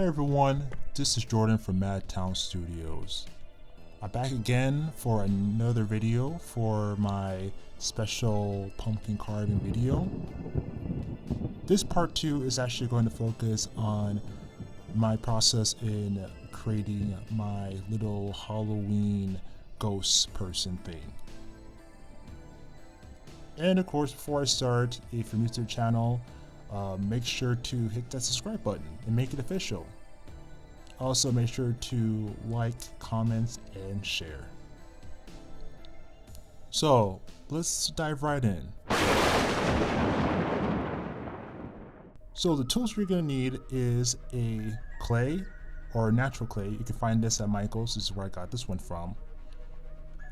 Hey everyone, this is Jordan from Madtown Studios. I'm back again for another video for my special pumpkin carving video. This part 2 is actually going to focus on my process in creating my little Halloween ghost person thing. And of course, before I start, if you're new to the channel, make sure to hit that subscribe button and make it official. Also, make sure to like, comment, and share. So, let's dive right in. So the tools you're going to need is a clay or natural clay. You can find this at Michael's. This is where I got this one from.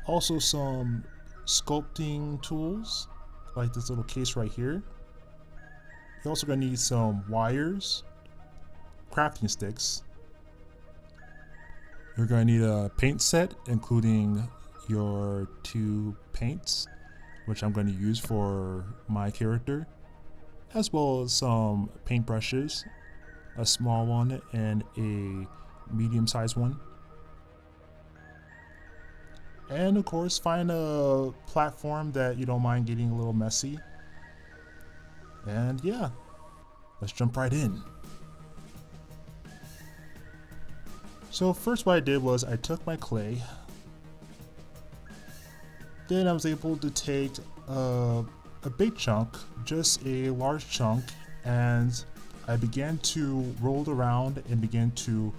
Also some sculpting tools, like this little case right here. You're also going to need some wires, crafting sticks. You're going to need a paint set, including your 2 paints, which I'm going to use for my character, as well as some paint brushes, a small one and a medium-sized one. And of course, find a platform that you don't mind getting a little messy. And yeah, let's jump right in. So first what I did was I took my clay, then I was able to take a big chunk, just a large chunk, and I began to roll it around and began to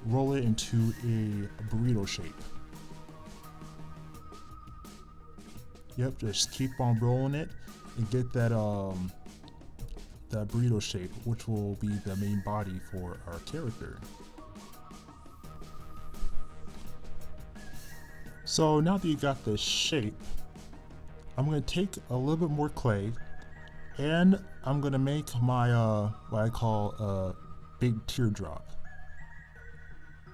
roll it into a burrito shape. Yep, just keep on rolling it and get that that burrito shape, which will be the main body for our character. So now that you got this shape, I'm going to take a little bit more clay and I'm going to make my what I call a big teardrop.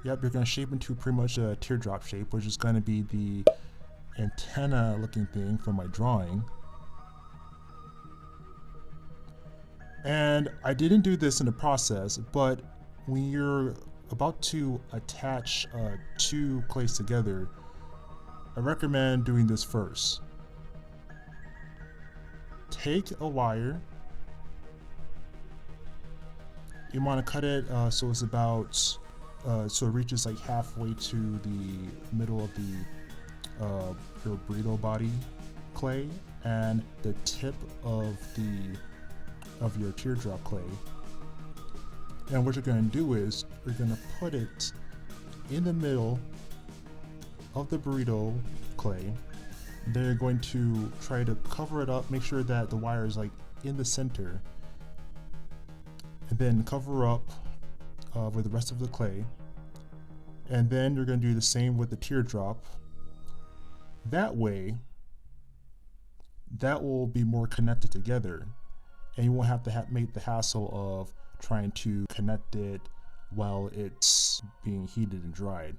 Yep, you're going to shape into pretty much a teardrop shape, which is going to be the antenna looking thing from my drawing. And I didn't do this in the process, but when you're about to attach 2 clays together, I recommend doing this first. Take a wire. You want to cut it so it's about so it reaches like halfway to the middle of the your burrito body clay and the tip of your teardrop clay. And what you're going to do is you're going to put it in the middle of the burrito clay. Then you're going to try to cover it up, make sure that the wire is like in the center, and then cover up with the rest of the clay. And then you're going to do the same with the teardrop. That way, that will be more connected together, and you won't have to make the hassle of trying to connect it while it's being heated and dried.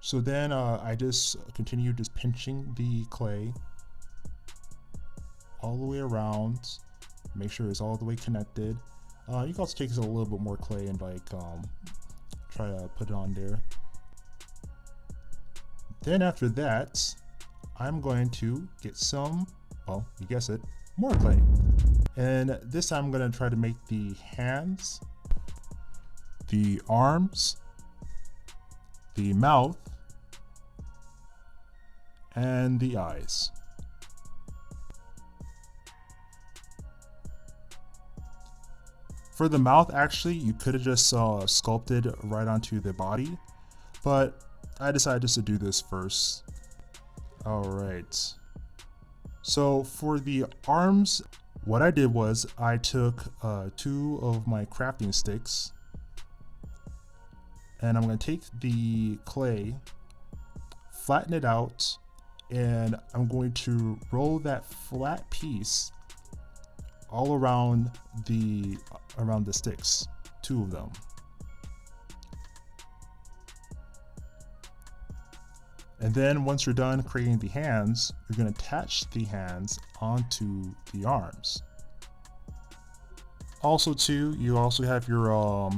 So then I just continue just pinching the clay all the way around, make sure it's all the way connected. You can also take a little bit more clay and like try to put it on there. Then after that, I'm going to get some, well, you guess it, more clay. And this time I'm going to try to make the hands, the arms, the mouth, and the eyes. For the mouth, actually, you could have just sculpted right onto the body, but I decided just to do this first. Alright. So for the arms, what I did was I took 2 of my crafting sticks, and I'm going to take the clay, flatten it out, and I'm going to roll that flat piece all around the sticks, 2 of them. And then once you're done creating the hands, you're going to attach the hands onto the arms. Also too, you also have your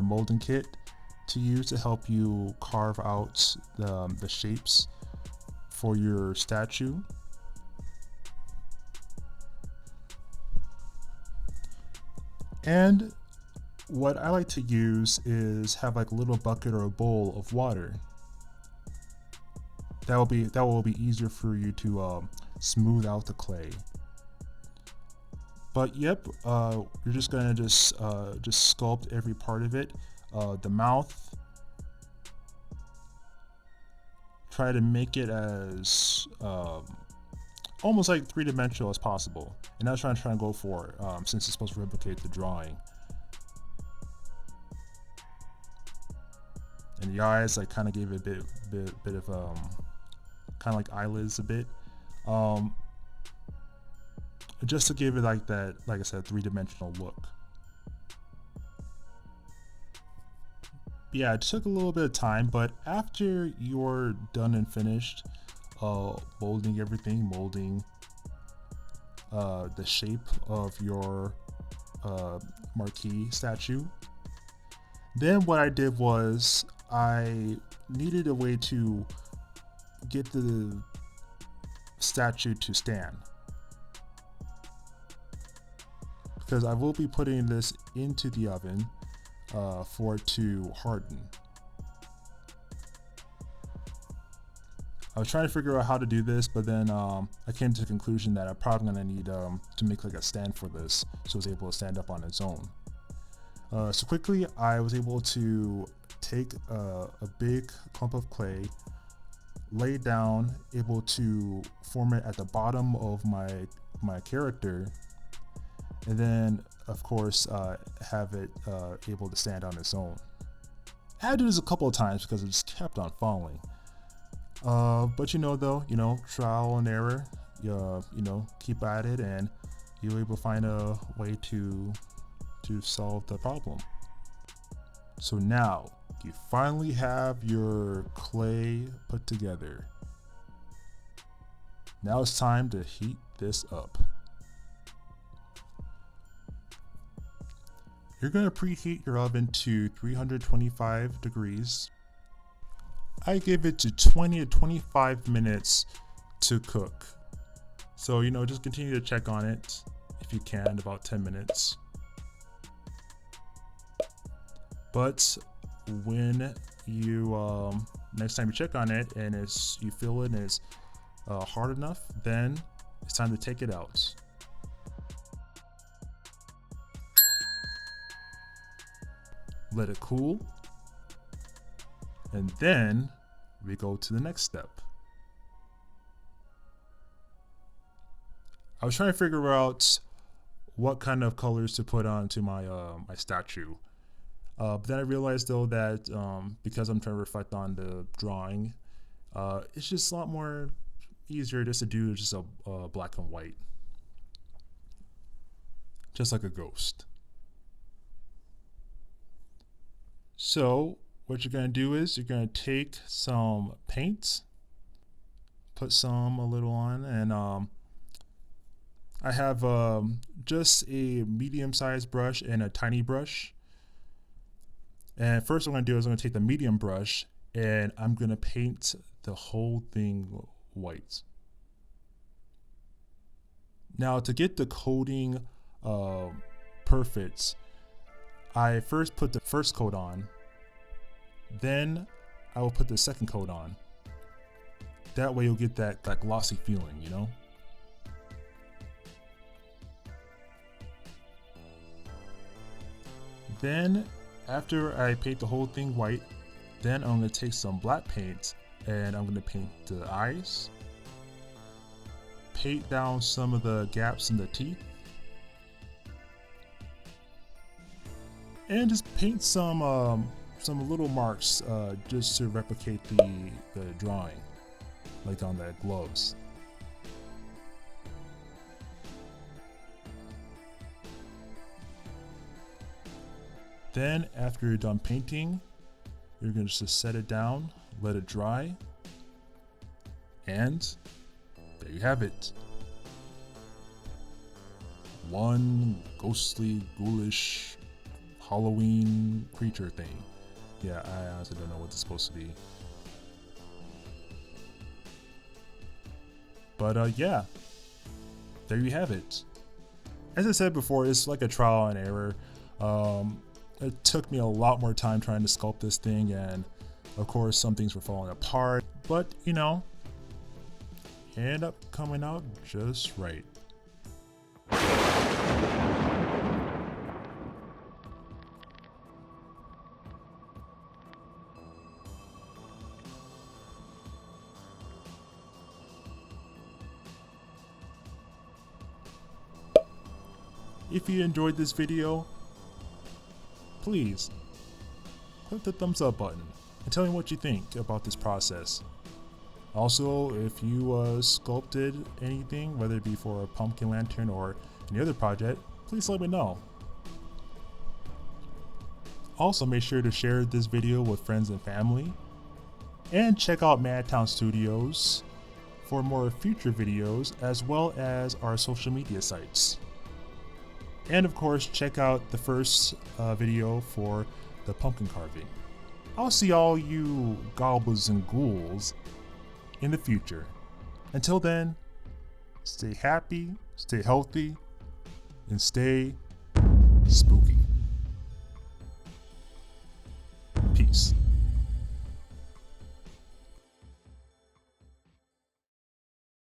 molding kit to use to help you carve out the shapes for your statue. And what I like to use is have like a little bucket or a bowl of water. That will be easier for you to smooth out the clay. But yep, you're just gonna just sculpt every part of it. The mouth. Try to make it as almost like three-dimensional as possible, and that's what I'm trying to go for, since it's supposed to replicate the drawing. And the eyes, I kind of gave it a bit of kind of like eyelids a bit, just to give it like that, like I said, three-dimensional look. Yeah, it took a little bit of time, but after you're done and finished molding everything, molding the shape of your marquee statue, then what I did was I needed a way to get the statue to stand, because I will be putting this into the oven for it to harden. I was trying to figure out how to do this, but then I came to the conclusion that I'm probably gonna need to make like a stand for this so it's able to stand up on its own. So quickly I was able to take a big clump of clay, lay down, able to form it at the bottom of my character, and then of course have it able to stand on its own. I had to do this a couple of times because it just kept on falling. But trial and error, keep at it, and you'll be able to find a way to solve the problem. So now you finally have your clay put together. Now it's time to heat this up. You're going to preheat your oven to 325 degrees. I give it to 20 to 25 minutes to cook. So, just continue to check on it if you can, about 10 minutes. But when you, next time you check on it and you feel it and it's hard enough, then it's time to take it out. Let it cool, and then we go to the next step. I was trying to figure out what kind of colors to put onto my my statue, but then I realized though that because I'm trying to reflect on the drawing, it's just a lot more easier just to do just a black and white, just like a ghost. So what you're going to do is you're going to take some paint, put some a little on, and I have just a medium-sized brush and a tiny brush. And first what I'm going to do is I'm going to take the medium brush and I'm going to paint the whole thing white. Now to get the coating perfect, I first put the first coat on, then I will put the second coat on. That way you'll get that glossy feeling, Then after I paint the whole thing white, then I'm going to take some black paint and I'm going to paint the eyes, paint down some of the gaps in the teeth, and just paint some little marks just to replicate the drawing, like on the gloves. Then after you're done painting, you're going to just set it down, let it dry, and there you have it. one ghostly, ghoulish Halloween creature thing. Yeah, I honestly don't know what it's supposed to be. But yeah, there you have it. As I said before, it's like a trial and error. It took me a lot more time trying to sculpt this thing, and of course some things were falling apart, but you know, it ended up coming out just right. If you enjoyed this video, please click the thumbs up button and tell me what you think about this process. Also, if you sculpted anything, whether it be for a pumpkin lantern or any other project, please let me know. Also, make sure to share this video with friends and family, and check out Madtown Studios for more future videos, as well as our social media sites. And of course, check out the first video for the pumpkin carving. I'll see all you goblins and ghouls in the future. Until then, stay happy, stay healthy, and stay spooky. Peace.